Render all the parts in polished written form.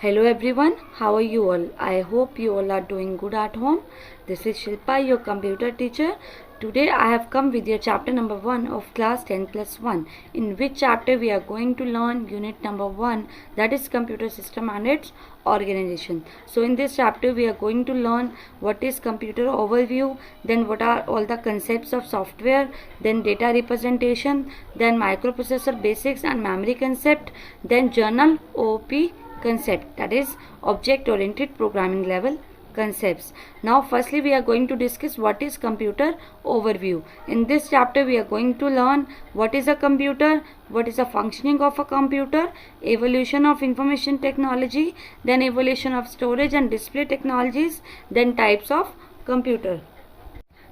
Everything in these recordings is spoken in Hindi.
Hello everyone, how are you all? I hope you all are doing good at home. This is Shilpa, your computer teacher. Today I have come with your chapter number 1 of class 10 plus 1, in which chapter we are going to learn unit number 1, that is computer system and its organization. So in this chapter we are going to learn what is computer overview, then what are all the concepts of software, then data representation, then microprocessor basics and memory concept, then journal OOP concept, that is object oriented programming level concepts. Now firstly we are going to discuss what is computer overview. In this chapter we are going to learn what is a computer, what is the functioning of a computer, evolution of information technology, then evolution of storage and display technologies, then types of computer.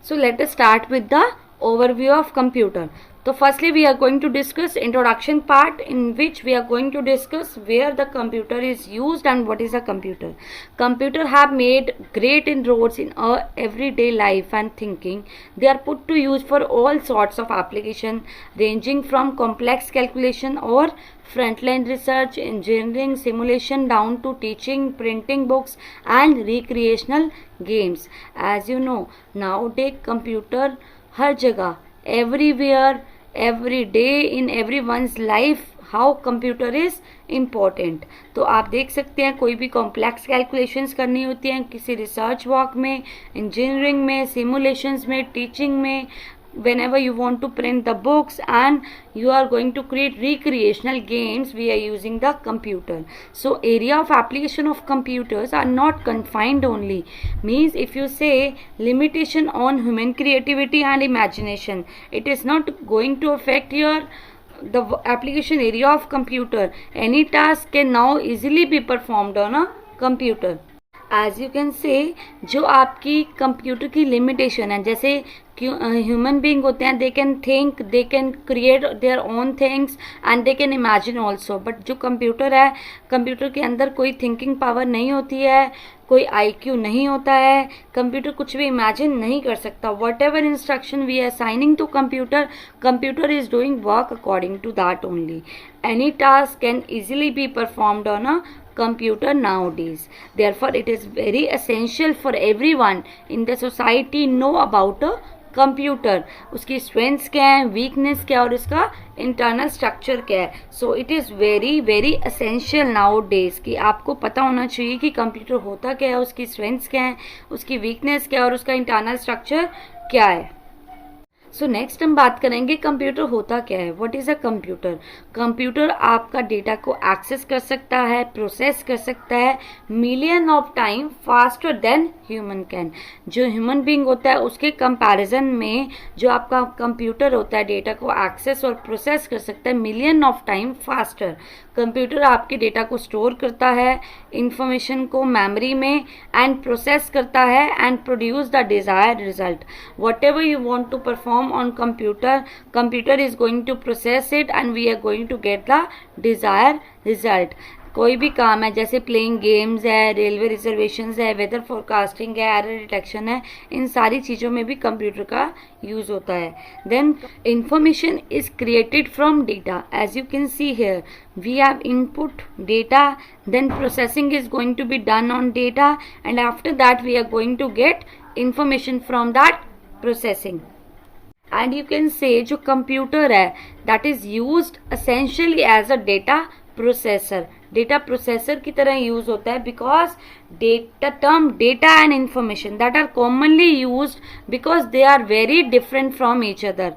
So let us start with the overview of computer. So firstly we are going to discuss introduction part, in which we are going to discuss where the computer is used and what is a computer. Computer have made great inroads in our everyday life and thinking. They are put to use for all sorts of application, ranging from complex calculation or frontline research, engineering, simulation, down to teaching, printing books and recreational games. As you know, nowadays computer हर जगह, everywhere, every day, in everyone's life, how computer is important. तो आप देख सकते हैं कोई भी कॉम्प्लेक्स कैलकुलेशंस करनी होती हैं किसी रिसर्च वर्क में, इंजीनियरिंग में, सिमुलेशंस में, टीचिंग में, whenever you want to print the books and you are going to create recreational games, we are using the computer. So area of application of computers are not confined only, means if you say limitation on human creativity and imagination, it is not going to affect your the application area of computer. Any task can now easily be performed on a computer. As you can say जो आपकी कंप्यूटर की लिमिटेशन है, जैसे ह्यूमन बीइंग होते हैं, they can think, they can create their own things and they can imagine also. But जो कंप्यूटर है, कंप्यूटर के अंदर कोई थिंकिंग पावर नहीं होती है, कोई IQ नहीं होता है, कंप्यूटर कुछ भी इमेजिन नहीं कर सकता. Whatever instruction we are assigning to computer, computer is doing work according to that only. Any task can easily be performed on a computer nowadays. Therefore it is very essential for everyone in the society know about a computer. उसकी strengths क्या है, weakness क्या है और इसका internal structure क्या है. So it is very very essential nowadays कि आपको पता होना चाहिए कि कंप्यूटर होता क्या है, उसकी strengths क्या है, उसकी weakness क्या है और उसका internal structure क्या है. सो नेक्स्ट हम बात करेंगे कंप्यूटर होता क्या है. What is a computer. Computer आपका डेटा को एक्सेस कर सकता है, प्रोसेस कर सकता है million of time faster than human can. जो ह्यूमन बीइंग होता है उसके कंपैरिजन में जो आपका कंप्यूटर होता है डेटा को एक्सेस और प्रोसेस कर सकता है million of time faster. Computer आपके डेटा को स्टोर करता है, इंफॉर्मेशन को मेमोरी में एंड प्रोसेस करता है and produce the desired result. Whatever you want to perform on computer is going to process it and we are going to get the desired result. कोई भी काम है, जैसे प्लेइंग गेम्स है, रेलवे रिजर्वेशंस है, वेदर फोरकास्टिंग है, एरर डिटेक्शन है, इन सारी चीज़ों में भी कंप्यूटर का यूज़ होता है. Then information is created from data. As you can see here we have input data, then processing is going to be done on data and after that we are going to get information from that processing. And you can say जो कंप्यूटर है that is used essentially as a data processor. Data processor की तरह यूज होता है because data term data and information that are commonly used because they are very different from each other.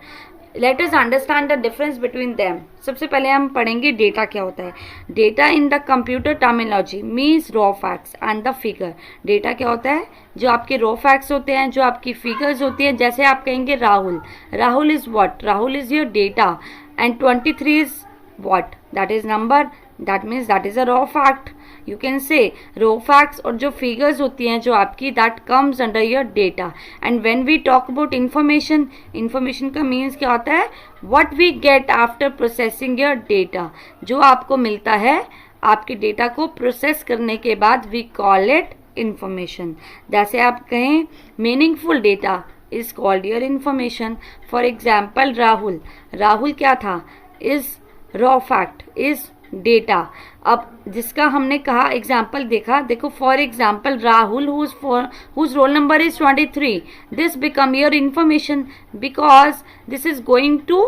Let us understand the difference between them. सबसे पहले हम पढ़ेंगे डेटा क्या होता है. Data in the computer terminology means raw facts and the figure. Data क्या होता है, जो आपके रॉ फैक्ट्स होते हैं, जो आपकी फिगर्स होती हैं. जैसे आप कहेंगे Rahul, Rahul is what, Rahul is your data and 23 is what, that is number, that means that is a raw fact. You can say raw facts और जो फिगर्स होती हैं जो आपकी, that comes under your data. And when we talk about information, information का मीन्स क्या होता है, what we get after processing your data. जो आपको मिलता है आपके डेटा को प्रोसेस करने के बाद, वी कॉल इट इंफॉर्मेशन. जैसे आप कहें meaningful data is called your information. For example Rahul, Rahul क्या था, is raw fact, is data. अब जिसका हमने कहा एग्जाम्पल देखा, देखो for example Rahul whose roll number is 23, this become your information because this is going to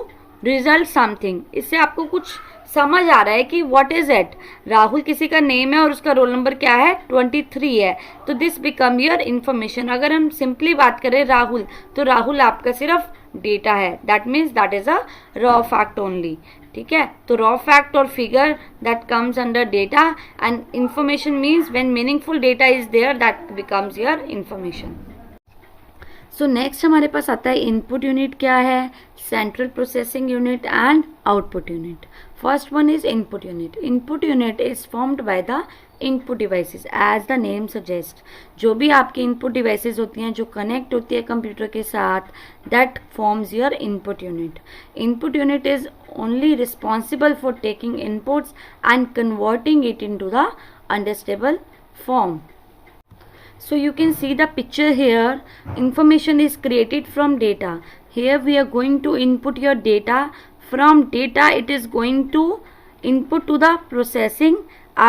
result something। इससे आपको कुछ समझ आ रहा है कि व्हाट इज इट। राहुल किसी का नेम है और उसका रोल नंबर क्या है, 23 है, तो दिस बिकम योर इन्फॉर्मेशन। अगर हम सिंपली बात करें राहुल, तो राहुल आपका सिर्फ डेटा है, that means that is a raw fact only. ठीक है, तो रॉ फैक्ट और figure that comes under data, and information means when meaningful data is there that becomes your information. So next हमारे पास आता है इनपुट यूनिट क्या है, central processing unit and output unit. First one is input unit. Input unit is formed by the input devices as the name suggest. जो भी आपकी इनपुट डिवाइसेस होती हैं जो कनेक्ट होती है कंप्यूटर के साथ, that forms your input unit. Input unit is only responsible for taking inputs and converting it into the understandable form. So you can see the picture here. Information is created from data. Here we are going to input your data. From data it is going to input to the processing.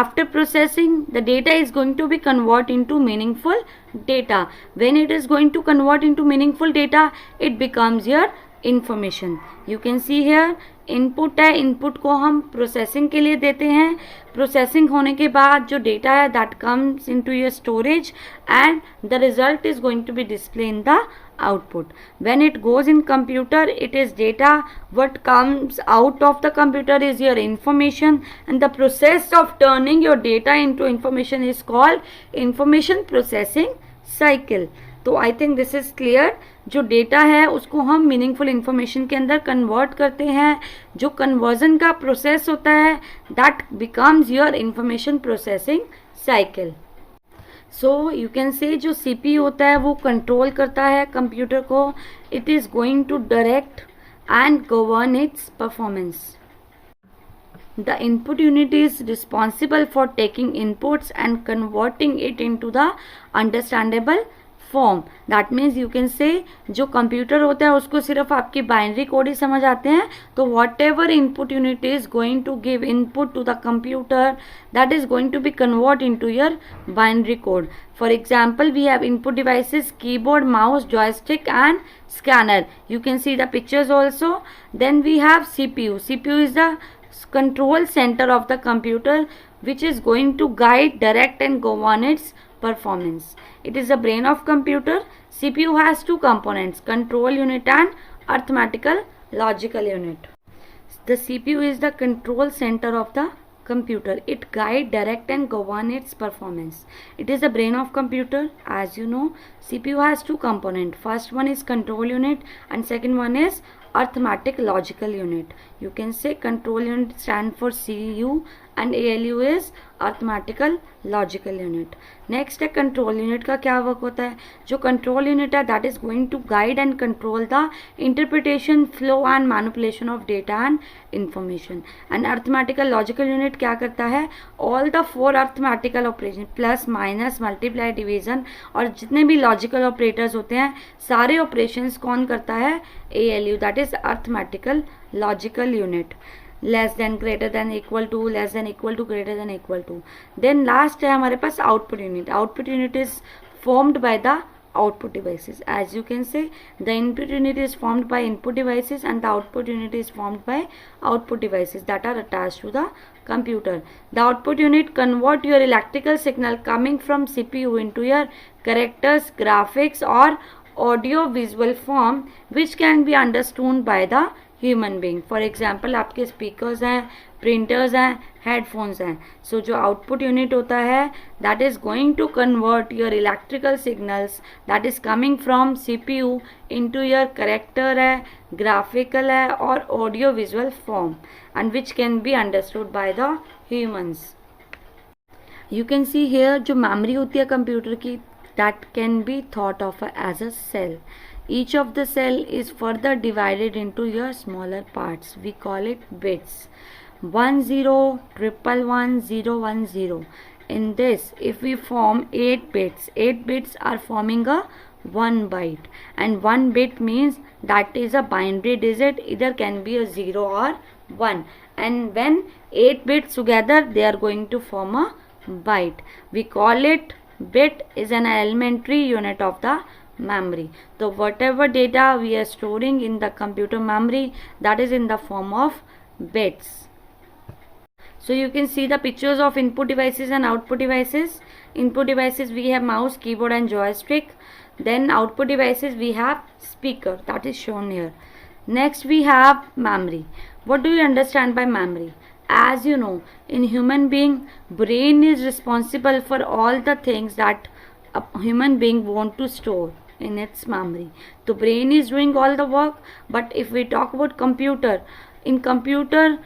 After processing, the data is going to be converted into meaningful data. When it is going to convert into meaningful data, it becomes your information. You can see here input है, इनपुट को हम प्रोसेसिंग के लिए देते हैं। प्रोसेसिंग होने के बाद जो डेटा है that comes into your storage and the result is going to be display in the output. When it goes in computer, it is data. What comes out of the computer is your information, and the process of turning your data into information is called information processing cycle. तो I think this is clear. जो डेटा है उसको हम मीनिंगफुल इंफॉर्मेशन के अंदर कन्वर्ट करते हैं। जो कन्वर्जन का प्रोसेस होता है that becomes your information processing cycle. So you can say जो सीपीयू होता है वो कंट्रोल करता है कंप्यूटर को। It is going to direct and govern its performance. The input unit is responsible for taking inputs and converting it into the understandable form. That means you can say जो कंप्यूटर होता है उसको सिर्फ आपकी बाइनरी कोड ही समझ आते हैं, तो whatever input unit is going to give input to the computer that is going to be convert into your binary code. For example, we have input devices keyboard, mouse, joystick and scanner. You can see the pictures also. Then we have CPU. CPU is the control center of the computer which is going to guide, direct and govern its performance. It is the brain of computer. CPU has two components, control unit and arithmetical logical unit. The CPU is the control center of the computer. It guide, direct and govern its performance. It is the brain of computer. As you know, CPU has two components. First one is control unit and second one is arithmetic logical unit. You can say control unit stand for CU and ALU is arithmetical logical unit. Next है कंट्रोल यूनिट का क्या वर्क होता है। जो कंट्रोल यूनिट है that is going to guide and control the interpretation, flow and manipulation of data and information. And arithmetical logical unit क्या करता है, all the 4 arithmetical operation plus minus multiply division और जितने भी लॉजिकल ऑपरेटर्स होते हैं सारे ऑपरेशंस कौन करता है, ALU that is arithmetical logical unit. Less than, greater than, equal to, less than, equal to, greater than, equal to. Then last है हमारे पास output unit. Output unit is formed by the output devices. As you can say, the input unit is formed by input devices and the output unit is formed by output devices that are attached to the computer. The output unit convert your electrical signal coming from CPU into your characters, graphics or audio visual form which can be understood by the human being. For example आपके स्पीकर्स हैं, प्रिंटर्स हैं, हेडफोन्स हैं. सो जो आउटपुट यूनिट होता है that is going to convert your electrical signals that is coming from CPU into your character है, ग्राफिकल है और audio visual form and which can be understood by the humans. You can see here जो मेमोरी होती है कंप्यूटर की that can be thought of as a cell. Each of the cell is further divided into your smaller parts. We call it bits. 1 0 1 1 0 1 0. In this, if we form 8 bits, 8 bits are forming a 1 byte. And 1 bit means that is a binary digit. Either can be a 0 or 1, and when 8 bits together they are going to form a byte. We call it bit is an elementary unit of the memory. So whatever data we are storing in the computer memory, that is in the form of bits. So you can see the pictures of input devices and output devices. Input devices we have mouse, keyboard and joystick. Then output devices we have speaker, that is shown here. Next we have memory. What do you understand by memory? As you know, in human being, brain is responsible for all the things that a human being want to store in its memory. The brain is doing all the work. But if we talk about computer, in computer,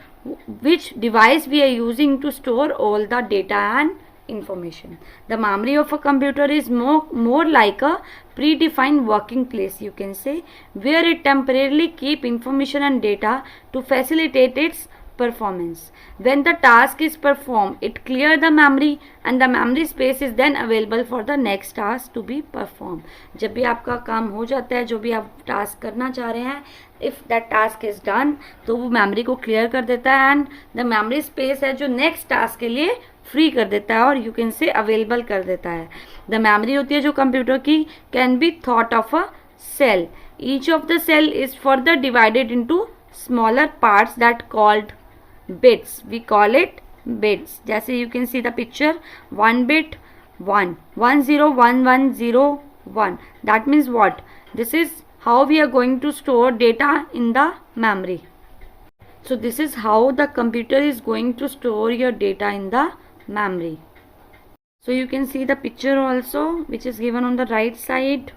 which device we are using to store all the data and information? The memory of a computer is more like a predefined working place, you can say, where it temporarily keep information and data to facilitate its performance. When the task is performed, it clear the memory and the memory space is then available for the next task to be performed. जब भी आपका काम हो जाता है, जो भी आप टास्क करना चाह रहे हैं, if that task is done, तो वो मेमोरी को क्लियर कर देता है एंड द मेमोरी स्पेस है जो नेक्स्ट टास्क के लिए फ्री कर देता है और यू कैन से अवेलेबल कर देता है. द मेमोरी होती है जो कंप्यूटर की, can be thought of a cell. Each of the cell is further divided into smaller parts that called bits. We call it bits. जैसे you can see the picture, 1 bit 1, 1 0 1 1 0 1. That means what? This is how we are going to store data in the memory. So this is how the computer is going to store your data in the memory. So you can see the picture also, which is given on the right side.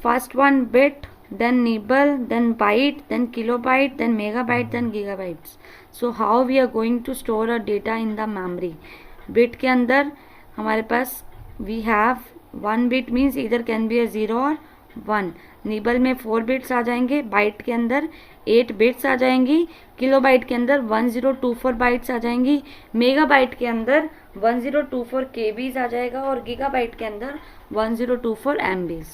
First one bit, then nibble, then byte, then kilobyte, then megabyte, then gigabytes. So how we are going to store our data in the memory? Bit के अंदर हमारे पास we have 1 bit means either can be a 0 और 1. निबल में 4 बिट्स आ जाएंगे, बाइट के अंदर 8 बिट्स आ जाएंगी, किलोबाइट के अंदर 1024 बाइट्स आ जाएंगी, मेगाबाइट के अंदर 1024 केबीज आ जाएगा और गीगाबाइट के अंदर 1024 एमबीज.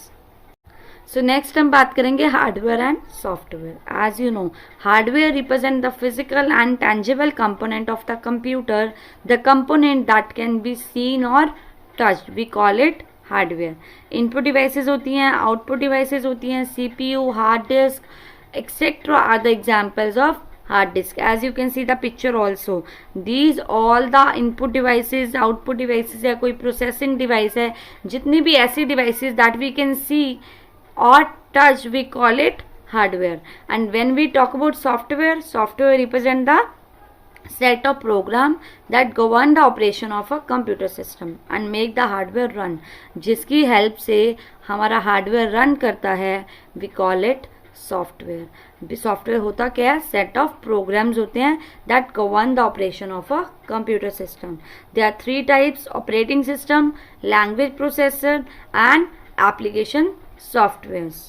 सो नेक्स्ट हम बात करेंगे hardware and software. As you know, hardware represent the physical and tangible component of the computer, the component that can be seen or touched. We call it hardware. Input devices होती हैं, आउटपुट डिवाइसेस होती हैं, CPU, hard disk etcetera are the examples of hard disk. As you can see the picture also, these all the input devices, output devices है, कोई processing device है, जितनी भी ऐसी devices that we can see or touch, we call it hardware. And when we talk about software, software represent the set of program that govern the operation of a computer system and make the hardware run. जिसकी help से हमारा hardware run करता है, we call it software. Software होता क्या है? सेट ऑफ प्रोग्राम्स होते हैं that govern the operation of a computer system. There are 3 types: operating system, language processor and application softwares.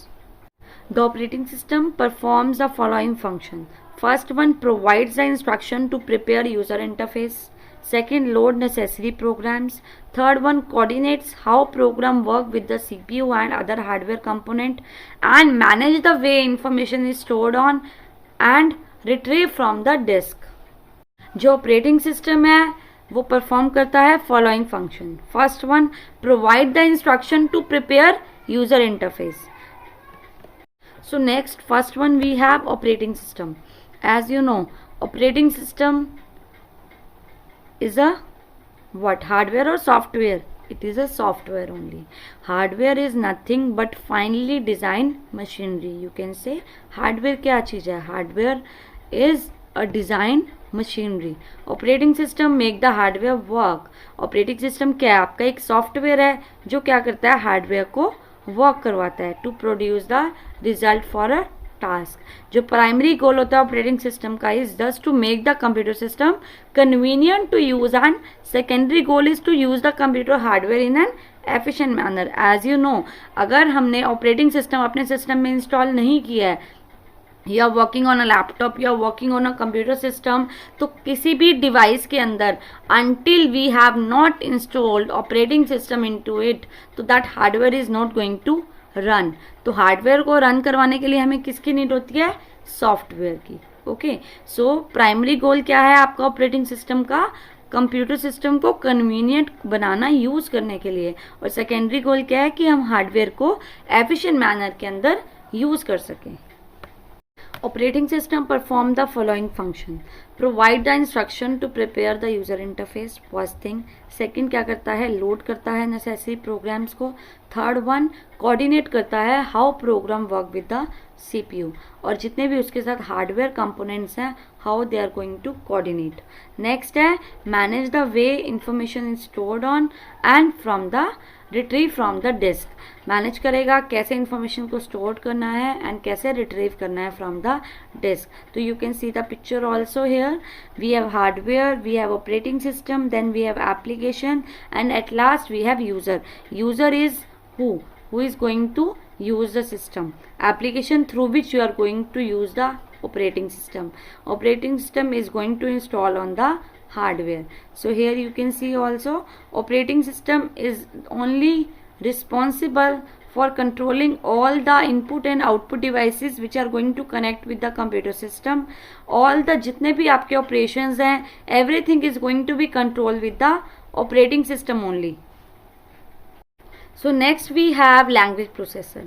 The operating system performs the following function. First one, provides the instruction to prepare user interface. Second, load necessary programs. Third one, coordinates how program work with the CPU and other hardware component and manage the way information is stored on and retrieved from the disk. जो ऑपरेटिंग सिस्टम है वो परफॉर्म करता है following function. First one, provide the instruction to prepare user interface. So next, first one we have operating system. As you know, operating system is a what? Hardware or software? It is a software only. Hardware is nothing but finely designed machinery. You can say hardware क्या चीज है? Hardware is a designed machinery. Operating system make the hardware work. Operating system क्या है? आपका एक सॉफ्टवेयर है जो क्या करता है? हार्डवेयर को वर्क करवाता है to produce the result for a task. जो प्राइमरी गोल होता है ऑपरेटिंग सिस्टम का is just to make the computer system convenient to use and secondary goal is to use the computer hardware in an efficient manner. As you know, अगर हमने ऑपरेटिंग सिस्टम अपने सिस्टम में इंस्टॉल नहीं किया है, या वर्किंग ऑन अ लैपटॉप या working on a computer system, तो किसी भी डिवाइस के अंदर until we have not installed operating system into it, तो that hardware is not going to run. तो हार्डवेयर को रन करवाने के लिए हमें किसकी नीड होती है? सॉफ्टवेयर की. ओके, सो प्राइमरी गोल क्या है आपका ऑपरेटिंग सिस्टम का? कंप्यूटर सिस्टम को कन्वीनियंट बनाना यूज़ करने के लिए। और सेकेंडरी गोल क्या है कि हम हार्डवेयर को एफिशिएंट मैनर के अंदर यूज़ कर सकें। Operating system perform the following function: provide the instruction to prepare the user interface, first thing. Second क्या करता है? लोड करता है necessary programs को. थर्ड वन कोऑर्डिनेट करता है how program work with the CPU, और जितने भी उसके साथ हार्डवेयर कंपोनेंट्स हैं how they are going to coordinate. Next है manage the way information is stored on and from the retrieve from the disk. Manage करेगा कैसे इंफॉर्मेशन को स्टोर करना है एंड कैसे रिट्रीव करना है फ्रॉम द डिस्क. तो you can see the picture also here. We have hardware, we have operating system, then we have application, and at last we have user. User is who is going to use the system, application through which you are going to use the operating system. Operating system is going to install on the hardware. So here you can see also operating system is only responsible for controlling all the input and output devices which are going to connect with the computer system. All the जितने भी आपके operations हैं, everything is going to be controlled with the operating system only. So next we have language processor.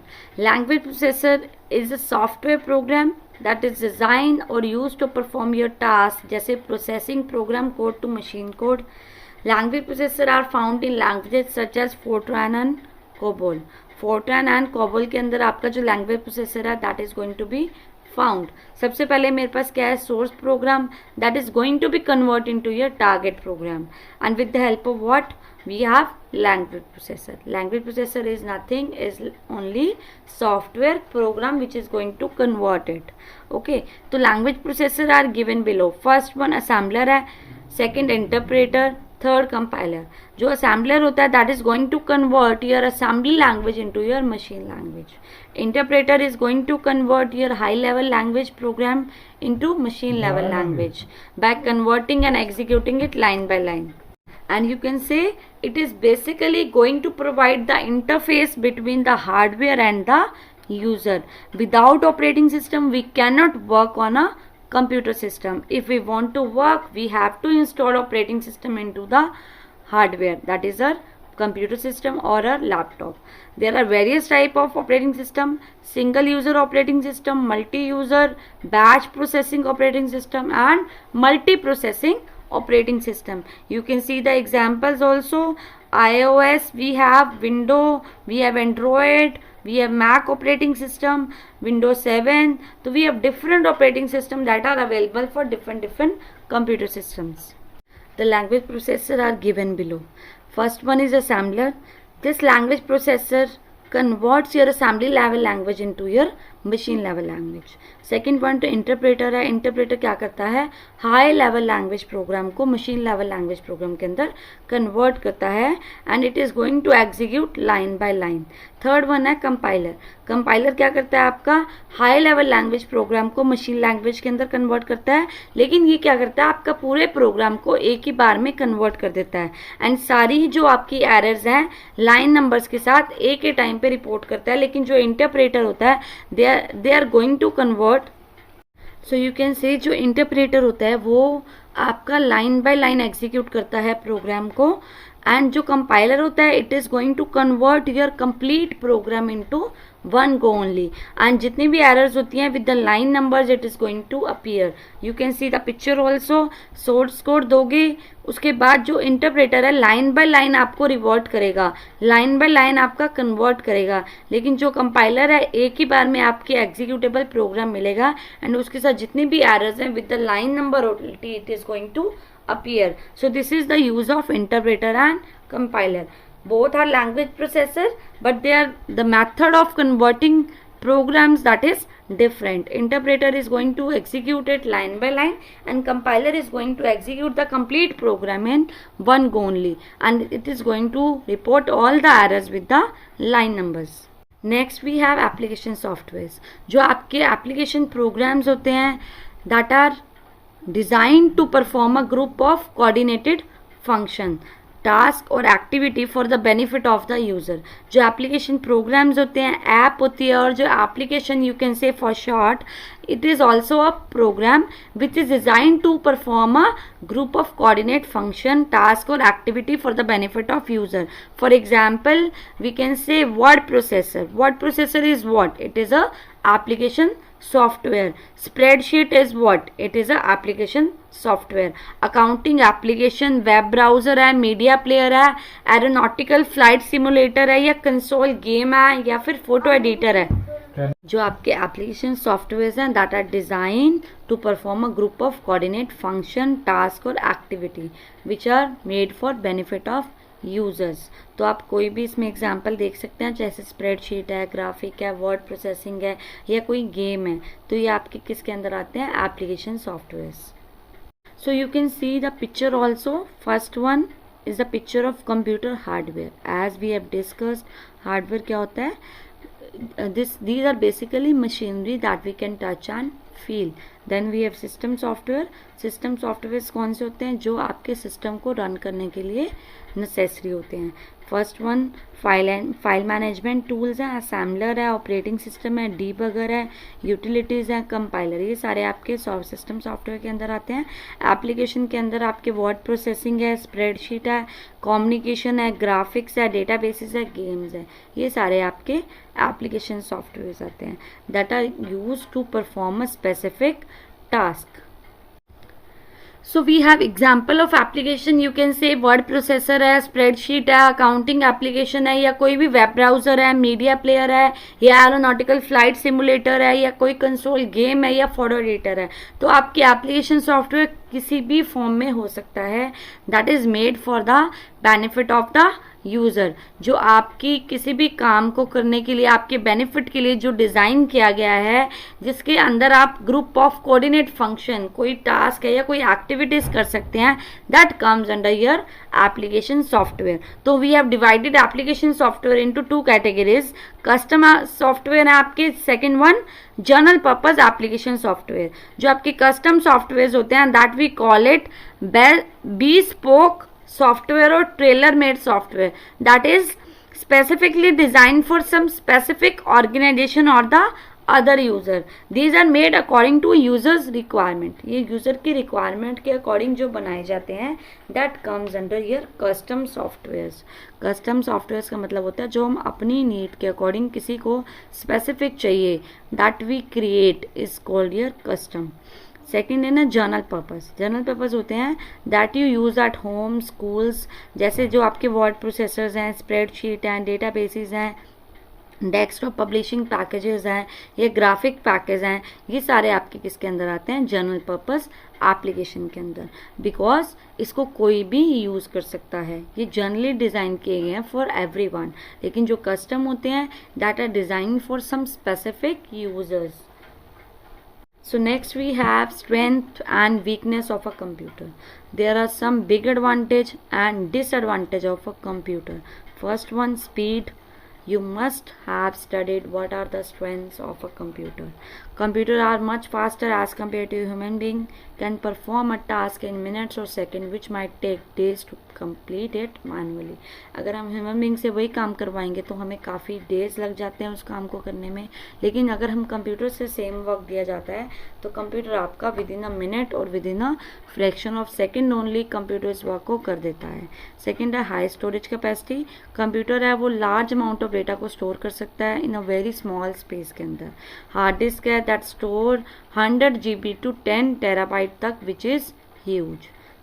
Language processor is a software program that is designed or used to perform your task, जैसे processing program code to machine code. Language processor are found in languages such as Fortran and COBOL. Fortran and COBOL के अंदर आपका जो language processor है that is going to be found. सबसे पहले मेरे पास क्या है? source program that is going to be converted into your target program, and with the help of what we have language processor. Language processor is nothing, is only software program which is going to convert it. Okay, तो language processor are given below. First one assembler है, second interpreter, third compiler. जो assembler होता है that is going to convert your assembly language into your machine language. Interpreter is going to convert your high level language program into machine level language by converting and executing it line by line. And you can say it is basically going to provide the interface between the hardware and the user. Without operating system we cannot work on a computer system. If we want to work we have to install operating system into the hardware, that is our computer system or a laptop. There are various type of operating system: single user operating system, multi-user, batch processing operating system, and multi-processing operating system. You can see the examples also. iOS, we have Windows, we have Android, we have Mac operating system, Windows 7. So we have different operating system that are available for different computer systems. The language processor are given below. First one is assembler. This language processor converts your assembly level language into your machine level language. Second point interpreter है. इंटरप्रेटर क्या करता है? हाई लेवल लैंग्वेज प्रोग्राम को मशीन लेवल लैंग्वेज प्रोग्राम के अंदर कन्वर्ट करता है and it is going to execute line by line. Third one है कंपाइलर. कंपाइलर क्या करता है? आपका हाई लेवल लैंग्वेज प्रोग्राम को मशीन लैंग्वेज के अंदर कन्वर्ट करता है, लेकिन ये क्या करता है? आपका पूरे प्रोग्राम को एक ही बार में कन्वर्ट कर देता है एंड सारी जो आपकी एरर्स हैं लाइन नंबर्स के साथ एक ही टाइम पे रिपोर्ट करता है. लेकिन जो इंटरप्रेटर होता है they are going to convert. So you can say जो इंटरप्रेटर होता है वो आपका लाइन बाय लाइन एग्जीक्यूट करता है प्रोग्राम को, एंड जो कंपाइलर होता है it is going to convert your complete program into one go only. And जितनी भी एरर्स होती हैं with the line numbers it is going to appear. You can see the picture also. Source code दोगे, उसके बाद जो इंटरप्रेटर है लाइन बाय लाइन आपको रिवर्ट करेगा, लाइन बाय लाइन आपका कन्वर्ट करेगा. लेकिन जो कंपाइलर है एक ही बार में आपके एग्जीक्यूटेबल प्रोग्राम मिलेगा एंड उसके साथ जितनी भी एरर्स हैं with the line number it is going to appear. So this is the use of interpreter and compiler. Both are language processor, but they are the method of converting programs that is different. Interpreter is going to execute it line by line and compiler is going to execute the complete program in one go only, and it is going to report all the errors with the line numbers. Next we have application softwares. जो आपके application programs होते हैं that are designed to perform a group of coordinated function. Task or activity for the benefit of the user. जो एप्लीकेशन प्रोग्राम्स होते हैं, ऐप होती है, और जो application you can say for short, it is also a program which is designed to perform a group of coordinate function, task or activity for the benefit of user. For example, we can say word processor. Word processor is what? It is a application software. Spreadsheet is what? It is a application software. Accounting application, web browser है, media player है, aeronautical flight simulator है, या console game है, या फिर photo editor है। जो आपके एप्लीकेशन सॉफ्टवेयर हैं that are design to perform a group of coordinate function, task or activity which are made for benefit of users. तो आप कोई भी इसमें एग्जांपल देख सकते हैं, जैसे स्प्रेडशीट है, ग्राफिक है, वर्ड प्रोसेसिंग है, या कोई गेम है, तो ये आपके किसके अंदर आते हैं? Application softwares. So you can see the picture also. First one is the picture of computer hardware. As we have discussed, hardware क्या होता है? These are basically machinery that we can touch and feel. Then we have system software. System software कौन से होते हैं? जो आपके सिस्टम को रन करने के लिए नेसेसरी होते हैं। First one file management tools हैं, असेंबलर है, ऑपरेटिंग सिस्टम है, डीबगर है, यूटिलिटीज़ हैं, कंपाइलर, ये सारे आपके सिस्टम सॉफ्टवेयर के अंदर आते हैं। एप्लीकेशन के अंदर आपके वर्ड प्रोसेसिंग है, स्प्रेडशीट है, कम्युनिकेशन है, ग्राफिक्स है, डेटाबेसेस है, गेम्स है, ये सारे आपके एप्लीकेशन सॉफ्टवेयर आते हैं that are use to perform a specific task. So we have example of application, you can say word processor है, spreadsheet है, accounting application है, या कोई भी web browser है, media player है, या aeronautical flight simulator है, या कोई console game है, या photo editor है। तो आपकी application software किसी भी फॉर्म में हो सकता है, that is made for the benefit of the user. जो आपकी किसी भी काम को करने के लिए, आपके बेनिफिट के लिए जो डिज़ाइन किया गया है, जिसके अंदर आप ग्रुप ऑफ कोऑर्डिनेट फंक्शन, कोई टास्क है या कोई एक्टिविटीज कर सकते हैं, that comes under your application software. तो we have divided application software into two categories. Custom software है आपके, second one general purpose application software. जो आपके कस्टम सॉफ्टवेयर होते हैं, that we call it bespoke software or tailor made software that is specifically designed for some specific organization or the other user. These are made according to users requirement. ये user की requirement के according जो बनाए जाते हैं, that comes under your custom softwares. Custom softwares का मतलब होता है जो हम अपनी need के according किसी को specific चाहिए, that we create is called your custom. Second है ना जनरल पर्पस। जनरल पर्पस होते हैं that you use at home, schools, जैसे जो आपके वर्ड प्रोसेसर्स हैं, स्प्रेडशीट हैं, डेटाबेसेस हैं, डेस्कटॉप पब्लिशिंग पैकेजेस हैं, ये ग्राफिक पैकेज हैं, ये सारे आपके किसके अंदर आते हैं? जनरल पर्पस एप्लीकेशन के अंदर। बिकॉज इसको कोई भी यूज़ कर सकता है, ये जनरली डिज़ाइन किए गए हैं फॉर एवरीवन। लेकिन जो कस्टम होते हैं that are design for some specific users. So next we have strength and weakness of a computer. There are some big advantage and disadvantage of a computer. First one, speed. You must have studied what are the strengths of a computer. Computers are much faster as compared to a human being, can perform a task in minutes or seconds which might take days to complete it manually. अगर हम ह्यूमन बींग से वही काम करवाएंगे तो हमें काफ़ी डेज लग जाते हैं उस काम को करने में, लेकिन अगर हम कंप्यूटर से सेम वर्क दिया जाता है तो कंप्यूटर आपका विद इन अ मिनट और with in a fraction of second only computer इस वर्क को कर देता है। सेकेंड है हाई स्टोरेज कैपेसिटी। कंप्यूटर है वो लार्ज अमाउंट ऑफ डेटा को स्टोर कर सकता है इन अ वेरी स्मॉल स्पेस के अंदर। हार्ड डिस्क है that store 100 GB to 10 TB तक, which is huge.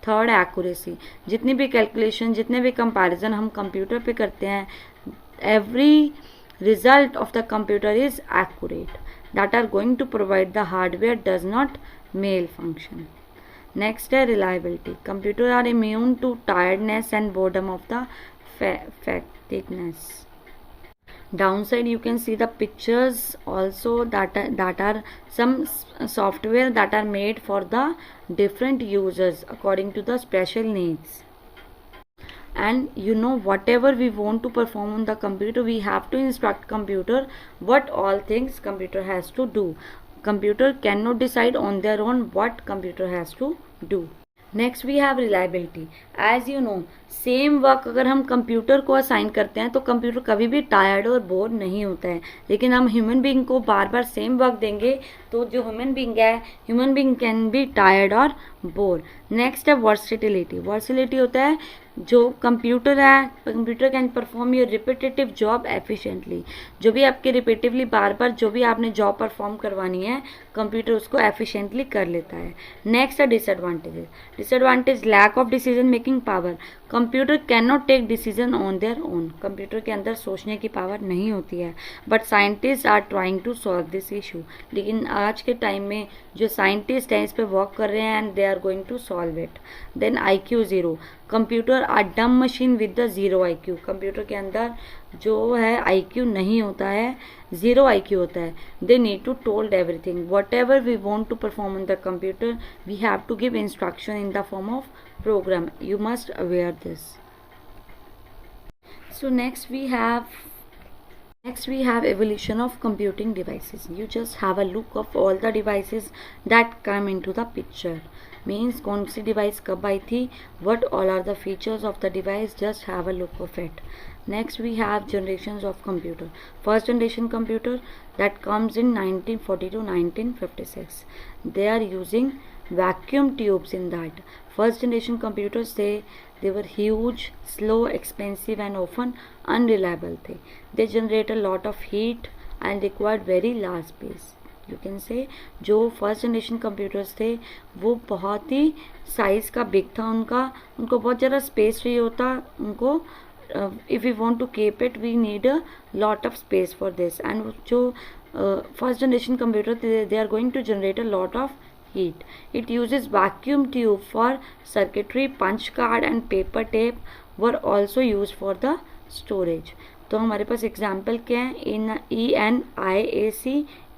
Third accuracy. जितनी भी कैलकुलेशन, जितने भी कंपैरिजन हम कंप्यूटर पे करते हैं, every result of the computer is accurate, that are going to provide the hardware does not malfunction. Next है reliability. Computer are immune to tiredness and boredom of the fatigueness. Downside, you can see the pictures also that are some software that are made for the different users according to the special needs. And you know, whatever we want to perform on the computer, we have to instruct computer what all things computer has to do. Computer cannot decide on their own what computer has to do. Next we have reliability. As you know, same work अगर हम कंप्यूटर को असाइन करते हैं तो कंप्यूटर कभी भी टायर्ड और बोर नहीं होता है, लेकिन हम ह्यूमन बीइंग को बार बार सेम वर्क देंगे तो जो ह्यूमन बीइंग है, human being can be tired और बोर. नेक्स्ट है वर्सेटिलिटी. वर्सेटिलिटी होता है जो कंप्यूटर है, computer can perform your repetitive job efficiently. जो भी आपके रिपीटेटिवली बार बार जो भी आपने जॉब परफॉर्म करवानी है, कंप्यूटर उसको एफिशिएंटली कर लेता है. नेक्स्ट है disadvantages. Disadvantage, lack of decision making power. Computer can not take decision on their own. Computer के अंदर सोचने की पावर नहीं होती है. But scientist are trying to solve this issue. लेकिन आज के टाइम में जो साइंटिस्ट हैं इस पे वर्क कर रहे हैं and they are going to solve it. Then IQ zero. Computer are dumb machine with the zero IQ. Computer के अंदर जो है IQ नहीं होता है, ज़ीरो IQ होता है. They need to told everything. Whatever we want to perform on the computer, we have to give instruction in the form of program. You must aware this. So next we have evolution of computing devices. You just have a look of all the devices that come into the picture. Means कौन सी device कब आई थी, what all are the features of the device, just have a look of it. Next we have generations of computer. First generation computer that comes in 1940 to 1956. They are using vacuum tubes in that. First generation computers, they were huge, slow, expensive and often unreliable. They generate a lot of heat and required very large space. You can say जो फर्स्ट जनरेशन कंप्यूटर्स थे वो बहुत ही साइज़ का बिग था उनको बहुत ज़्यादा स्पेस चाहिए होता उनको. If we want to keep it we need a lot of space for this. And जो first generation computer they are going to generate a lot of heat. It uses vacuum tube for circuitry. Punch card and paper tape were also used for the storage. तो हमारे पास एग्जाम्पल क्या है, ENIAC,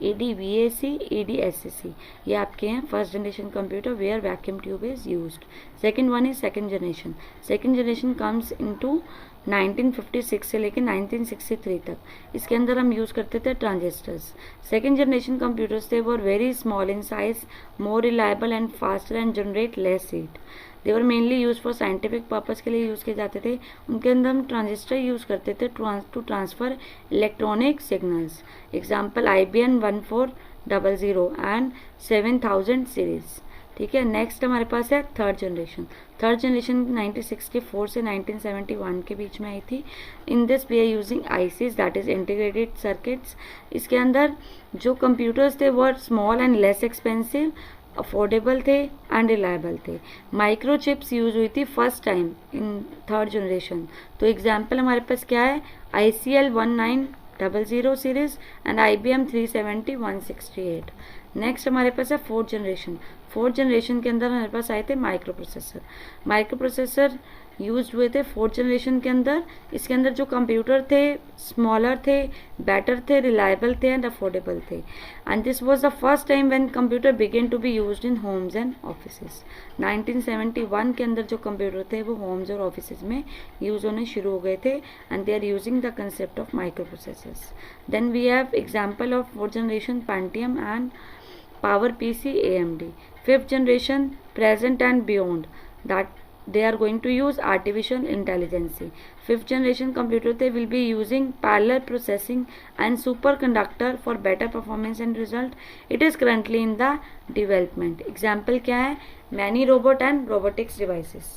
EDVAC, EDSAC. ये आपके हैं first generation computer where vacuum tube is used. Second one is second generation. Second generation comes into 1956 से लेकर 1963 तक. इसके अंदर हम यूज़ करते थे ट्रांजिस्टर्स. सेकेंड जनरेशन कंप्यूटर्स थे were very small in size, more reliable and faster and generate less heat. They were mainly use for scientific purpose के लिए यूज़ किए जाते थे. उनके अंदर हम ट्रांजिस्टर यूज़ करते थे to transfer electronic signals. Example IBM 1400 and 7000 series. ठीक है. नेक्स्ट हमारे पास है थर्ड जनरेशन. थर्ड जनरेशन 1964 से 1971 के बीच में आई थी. In this we are using ICs that is integrated circuits. इसके अंदर जो कंप्यूटर्स थे वो small and less expensive, affordable थे एंड रिलायबल थे. माइक्रोचिप्स यूज हुई थी first time in third generation. तो एग्जाम्पल हमारे पास क्या है, ICL 1900 series and IBM 370 168. Next हमारे पास है फोर्थ जनरेशन. फोर्थ जनरेशन के अंदर हमारे पास आए थे micro processor. Micro processor use हुए थे फोर्थ जनरेशन के अंदर. इसके अंदर जो कंप्यूटर थे स्मॉलर थे, बेटर थे, रिलायबल थे एंड अफोर्डेबल थे. And this was the first time when computer began to be used in homes and offices. 1971 के अंदर जो कंप्यूटर थे वो होम्स और ऑफिसेज में यूज होने शुरू हो गए थे and they are using the concept of microprocessors. Then we have example of fourth generation Pentium and PowerPC AMD. Fifth generation present and beyond that they are going to use artificial intelligence. Fifth generation computer they will be using parallel processing and superconductor for better performance and result. It is currently in the development. Example क्या है, many robot and robotics devices.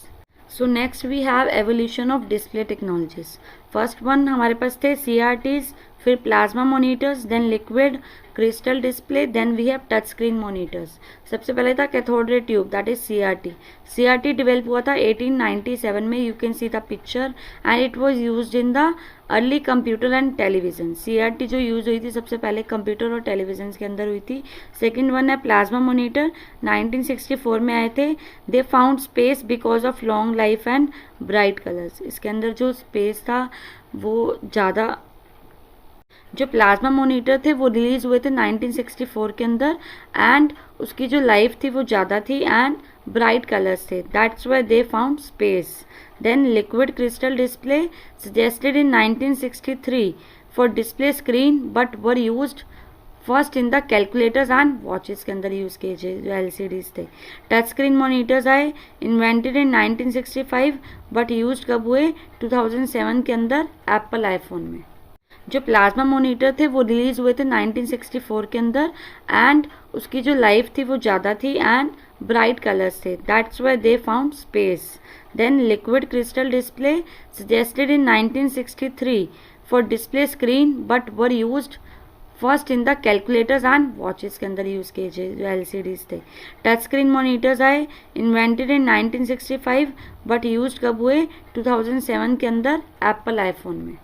So next we have evolution of display technologies. First one हमारे पास थे CRTs, फिर plasma monitors, then liquid crystal display, then we have touch screen monitors. सबसे पहले था cathode ray tube that is CRT. CRT develop हुआ था 1897 में. You can see the picture and it was used in the early computer and television. CRT जो यूज हुई थी सबसे पहले कंप्यूटर और टेलीविजन के अंदर हुई थी. सेकेंड वन है प्लाज्मा मोनीटर, 1964 में आए थे. दे found space because of long life and bright colours. इसके अंदर जो स्पेस था वो ज़्यादा, जो प्लाज्मा मोनीटर थे वो रिलीज हुए थे 1964 के अंदर एंड उसकी जो लाइफ थी वो ज़्यादा थी एंड ब्राइट कलर्स थे. That's why they found space. Then liquid crystal display suggested in 1963 for display screen but were used first in the calculators and watches के अंदर यूज़ किए जो LCDs थे। टच स्क्रीन मोनीटर्स आए, इन्वेंटेड इन 1965 बट यूज्ड कब हुए? 2007 के अंदर एप्पल आईफोन में। जो प्लाज्मा मोनीटर थे वो रिलीज हुए थे 1964 के अंदर एंड उसकी जो लाइफ थी वो ज़्यादा थी एंड ब्राइट कलर्स थे, that's why they found space. Then liquid crystal display suggested in 1963 for display screen but were used first in the calculators and watches के अंदर यूज़ किए जो LCDs थे। टच स्क्रीन मोनीटर्स आए, इन्वेंटेड इन 1965 बट यूज्ड कब हुए? 2007 के अंदर एप्पल आईफोन में।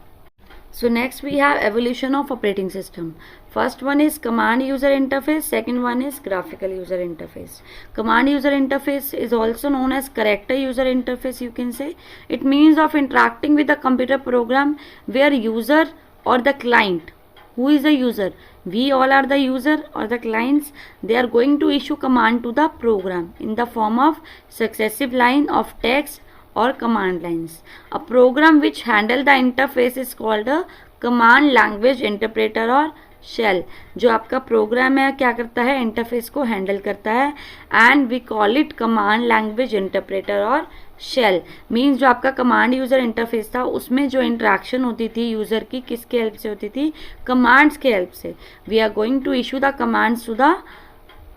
So next we have evolution of operating system. First one is command user interface, second one is graphical user interface. Command user interface is also known as character user interface, you can say. It means of interacting with the computer program where user or the client, who is the user? We all are the user or the clients. They are going to issue command to the program in the form of successive line of text or command lines. A program which handle the interface is called a command language interpreter or shell. जो आपका प्रोग्राम है क्या करता है? इंटरफेस को हैंडल करता है and we call it command language interpreter और शेल। मीन्स जो आपका कमांड यूजर इंटरफेस था उसमें जो इंटरेक्शन होती थी यूजर की किसके हेल्प से होती थी? कमांड्स के हेल्प से। We are going to issue the commands to the,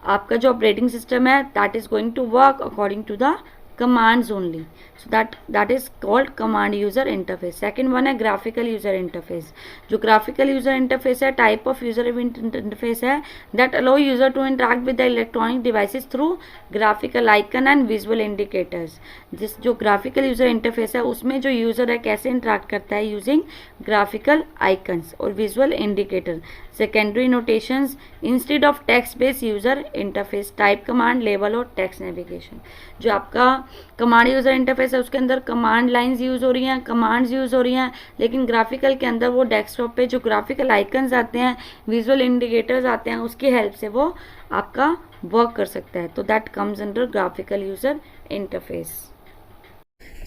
आपका जो ऑपरेटिंग सिस्टम है that is going to work according to the commands only, so that is called command user interface. Second one है graphical user interface. जो graphical user interface है type of user interface है that allow user to interact with the electronic devices through graphical icon and visual indicators. जिस जो graphical user interface है उसमें जो user है कैसे interact करता है using graphical icons और visual indicator. Secondary notations instead of text based user interface, type command, label और text navigation. जो आपका कमांड यूजर इंटरफेस है उसके अंदर कमांड लाइंस यूज हो रही हैं, कमांड्स यूज हो रही हैं, लेकिन ग्राफिकल के अंदर वो डेस्कटॉप पे जो ग्राफिकल आइकन्स आते हैं, विजुअल इंडिकेटर्स आते हैं, उसकी हेल्प से वो आपका वर्क कर सकता है। तो that comes under graphical user interface.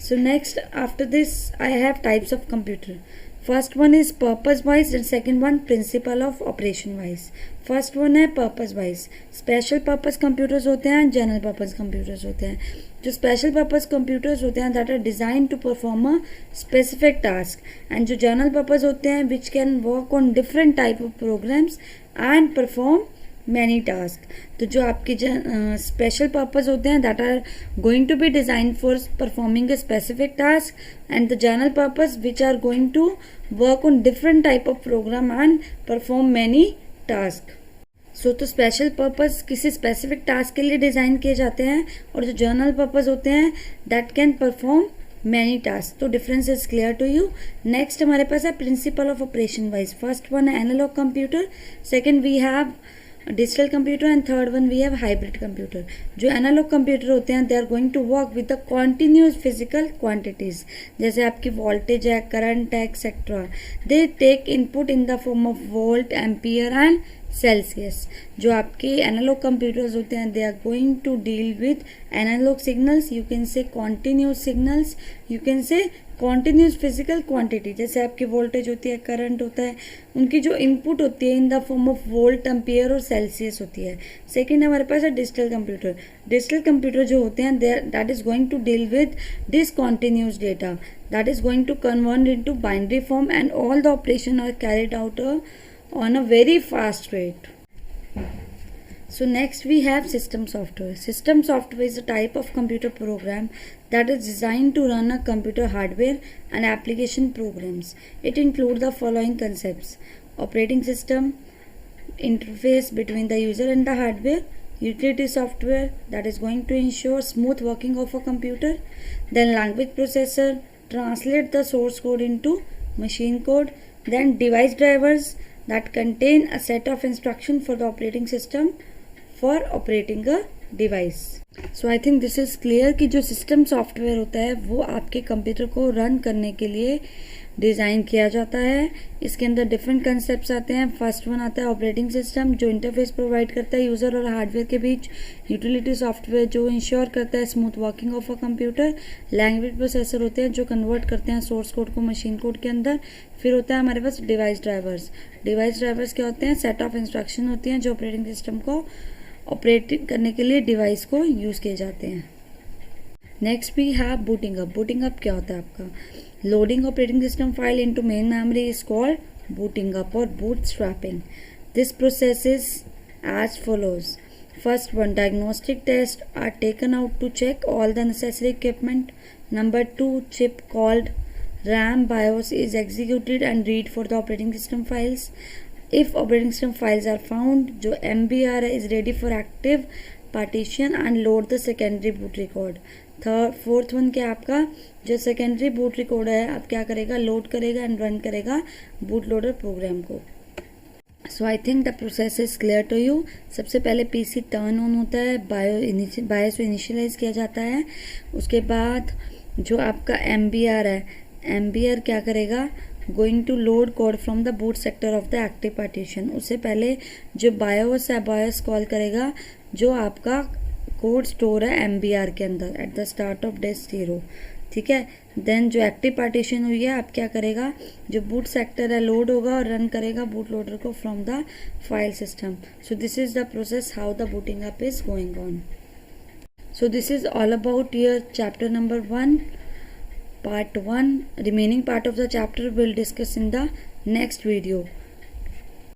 So next after this I have types of computer. First one is purpose wise and second one principle of operation wise. First one है purpose wise. Special purpose computers होते हैं, जनरल पर्पस कंप्यूटर्स होते हैं. जो स्पेशल पर्पस कंप्यूटर्स होते हैं that are design to perform a specific task, and जो जनरल पर्पस होते हैं which can work on different type of programs and perform many task. तो जो आपके स्पेशल पर्पस होते हैं that are going to be design for performing a specific task and the general purpose which are going to work on different type of program and perform many task. So तो स्पेशल पर्पस किसी स्पेसिफिक टास्क के लिए डिज़ाइन किए जाते हैं और जो जनरल पर्पस होते हैं that can perform many task. तो difference is clear to you. Next हमारे पास है principle of operation wise. First one है analog computer, second we have digital computer and third one we have hybrid computer. जो एनालॉग कंप्यूटर होते हैं they are going to work with the continuous physical quantities, जैसे आपकी वोल्टेज है, करंट है, etcetera. They take input in the form of volt, ampere and Celsius. जो आपके एनालॉग कंप्यूटर्स होते हैं they are going to deal with analog signals, you can say continuous signals, you can say continuous physical quantity. जैसे आपकी वोल्टेज होती है, करंट होता है, उनकी जो इनपुट होती है इन the form of volt, ampere और सेल्सियस होती है. सेकेंड हमारे पास है डिजिटल कंप्यूटर. डिजिटल कंप्यूटर जो होते हैं that is going to deal with discontinuous data, that is going to convert into binary form and all the operation are carried out on a very fast rate. So next we have system software. System software is a type of computer program that is designed to run a computer hardware and application programs. It includes the following concepts: operating system, interface between the user and the hardware, utility software that is going to ensure smooth working of a computer, then language processor, translate the source code into machine code, then device drivers that contain a set of instruction for the operating system for operating a device. So I think this is clear कि जो सिस्टम सॉफ्टवेयर होता है वो आपके कंप्यूटर को रन करने के लिए डिज़ाइन किया जाता है। इसके अंदर डिफरेंट कंसेप्ट आते हैं। फर्स्ट वन आता है ऑपरेटिंग सिस्टम, जो इंटरफेस प्रोवाइड करता है यूज़र और हार्डवेयर के बीच। यूटिलिटी सॉफ्टवेयर, जो इंश्योर करता है smooth working of a computer. Language processor होते हैं जो कन्वर्ट करते हैं सोर्स कोड को मशीन कोड के अंदर। फिर होता है हमारे पास डिवाइस ड्राइवर्स। डिवाइस ड्राइवर्स क्या होते हैं? सेट ऑफ इंस्ट्रक्शन होती हैं जो ऑपरेटिंग सिस्टम को ऑपरेट करने के लिए डिवाइस को यूज़ किए जाते हैं। Next we have booting up. Booting up क्या होता है आपका? Loading operating system file into main memory is called booting up or bootstrapping. This process is as follows. First one, diagnostic tests are taken out to check all the necessary equipment. Number 2, chip called RAM BIOS is executed and read for the operating system files. If operating system files are found, जो MBR is ready for active partition and load the secondary boot record. Fourth one क्या आपका? जो सेकेंडरी बूट रिकॉर्ड है अब क्या करेगा? लोड करेगा एंड रन करेगा बूट लोडर प्रोग्राम को. So I think the process is clear to you. सबसे पहले पीसी टर्न ऑन होता है, बायोस इनिशियलाइज किया जाता है. उसके बाद जो आपका MBR है, MBR क्या करेगा? Going to load code from the boot sector of the active partition. उससे पहले जो बायोस है, बायोस कॉल करेगा जो आपका कोड स्टोर है MBR के अंदर at the start of desk 0. ठीक है. देन जो एक्टिव पार्टीशन हुई है अब क्या करेगा? जो बूट सेक्टर है लोड होगा और रन करेगा बूट लोडर को from the file system. So this is the process how the booting up is going on. So this is all about your chapter number 1, part 1. Remaining part of the chapter we'll discuss in the next video.